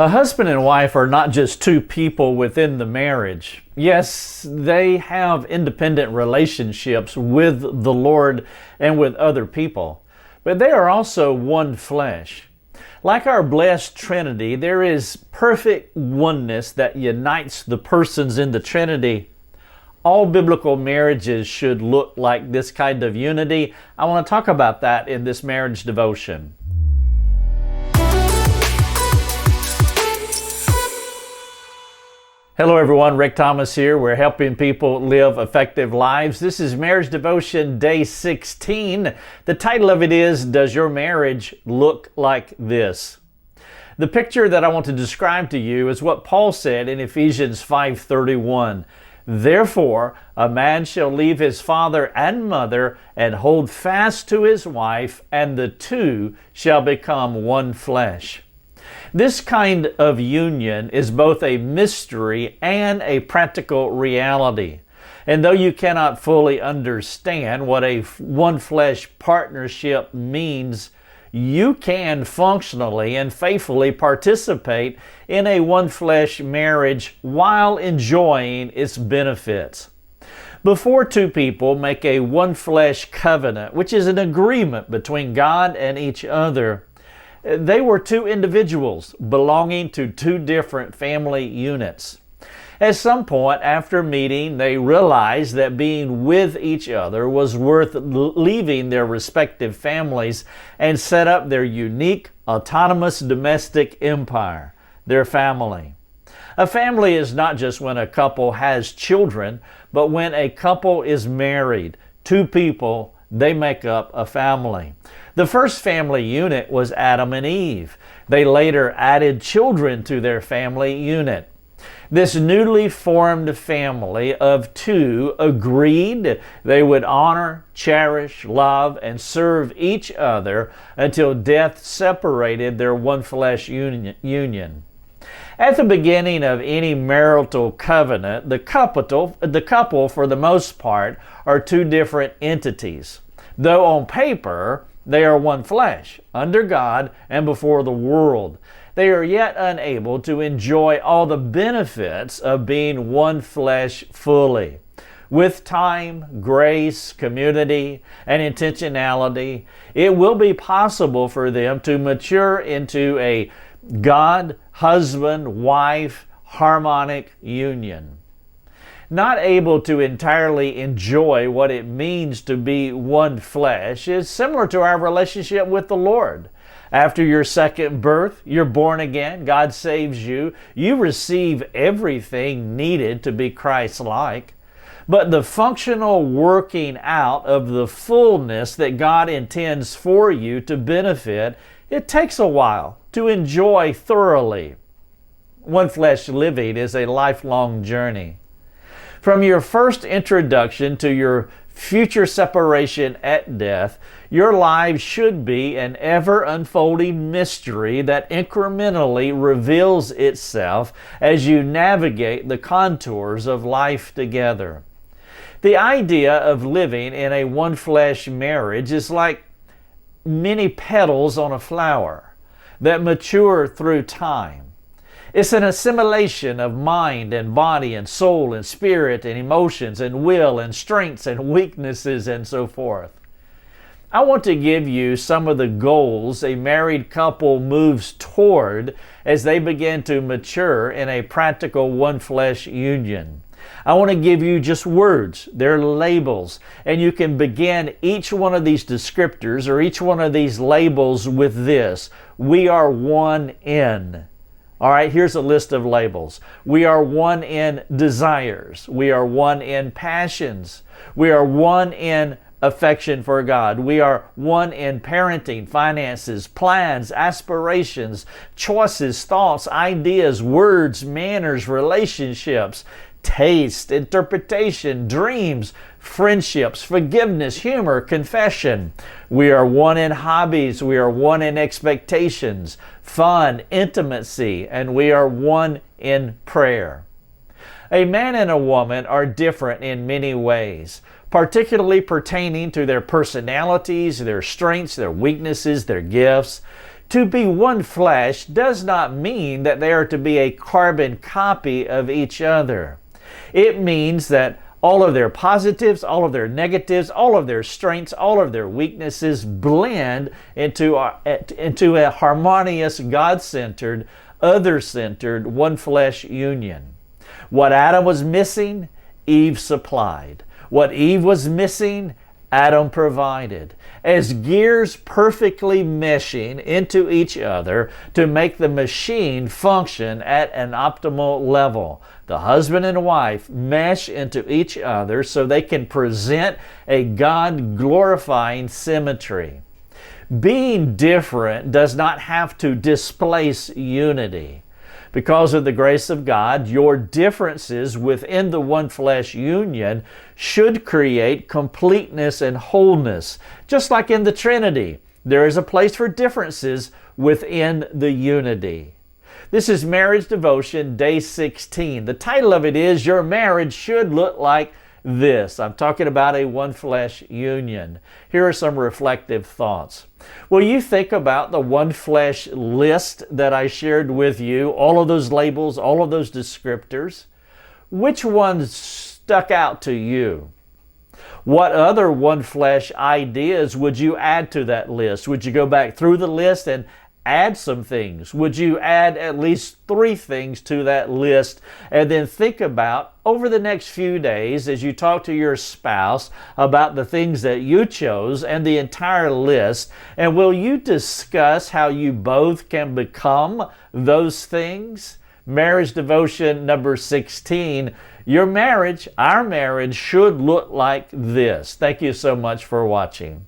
A husband and wife are not just two people within the marriage. Yes, they have independent relationships with the Lord and with other people, but they are also one flesh. Like our blessed Trinity, there is perfect oneness that unites the persons in the Trinity. All biblical marriages should look like this kind of unity. I want to talk about that in this marriage devotion. Hello everyone, Rick Thomas here. We're helping people live effective lives. This is Marriage Devotion Day 16. The title of it is, Does Your Marriage Look Like This? The picture that I want to describe to you is what Paul said in Ephesians 5:31. Therefore, a man shall leave his father and mother and hold fast to his wife, and the two shall become one flesh. This kind of union is both a mystery and a practical reality. And though you cannot fully understand what a one flesh partnership means, you can functionally and faithfully participate in a one flesh marriage while enjoying its benefits. Before two people make a one flesh covenant, which is an agreement between God and each other, they were two individuals belonging to two different family units. At some point after meeting, they realized that being with each other was worth leaving their respective families and set up their unique, autonomous domestic empire, their family. A family is not just when a couple has children, but when a couple is married. Two people, they make up a family. The first family unit was Adam and Eve. They later added children to their family unit. This newly formed family of two agreed they would honor, cherish, love, and serve each other until death separated their one flesh union. At the beginning of any marital covenant, the couple, for the most part, are two different entities. Though on paper, they are one flesh, under God and before the world. They are yet unable to enjoy all the benefits of being one flesh fully. With time, grace, community, and intentionality, it will be possible for them to mature into a God, husband, wife, harmonic union. Not able to entirely enjoy what it means to be one flesh is similar to our relationship with the Lord. After your second birth, you're born again, God saves you, you receive everything needed to be Christ-like. But the functional working out of the fullness that God intends for you to benefit, it takes a while to enjoy thoroughly. One flesh living is a lifelong journey. From your first introduction to your future separation at death, your lives should be an ever-unfolding mystery that incrementally reveals itself as you navigate the contours of life together. The idea of living in a one-flesh marriage is like many petals on a flower that mature through time. It's an assimilation of mind and body and soul and spirit and emotions and will and strengths and weaknesses and so forth. I want to give you some of the goals a married couple moves toward as they begin to mature in a practical one-flesh union. I want to give you just words, they're labels, and you can begin each one of these descriptors or each one of these labels with this: we are one in. All right, here's a list of labels. We are one in desires. We are one in passions. We are one in affection for God. We are one in parenting, finances, plans, aspirations, choices, thoughts, ideas, words, manners, relationships, taste, interpretation, dreams, friendships, forgiveness, humor, confession. We are one in hobbies. We are one in expectations, fun, intimacy, and we are one in prayer. A man and a woman are different in many ways, particularly pertaining to their personalities, their strengths, their weaknesses, their gifts. To be one flesh does not mean that they are to be a carbon copy of each other. It means that all of their positives, all of their negatives, all of their strengths, all of their weaknesses blend into a harmonious, God-centered, other-centered, one-flesh union. What Adam was missing, Eve supplied. What Eve was missing, Adam provided. As gears perfectly meshing into each other to make the machine function at an optimal level. The husband and wife mesh into each other so they can present a God-glorifying symmetry. Being different does not have to displace unity. Because of the grace of God, your differences within the one flesh union should create completeness and wholeness. Just like in the Trinity, there is a place for differences within the unity. This is Marriage Devotion, Day 16. The title of it is, Your Marriage Should Look Like This. I'm talking about a one flesh union. Here are some reflective thoughts. Will you think about the one flesh list that I shared with you, all of those labels, all of those descriptors? Which ones stuck out to you? What other one flesh ideas would you add to that list? Would you go back through the list and add some things? Would you add at least 3 things to that list and then think about over the next few days as you talk to your spouse about the things that you chose and the entire list, and will you discuss how you both can become those things? Marriage Devotion number 16. Your marriage, our marriage, should look like this. Thank you so much for watching.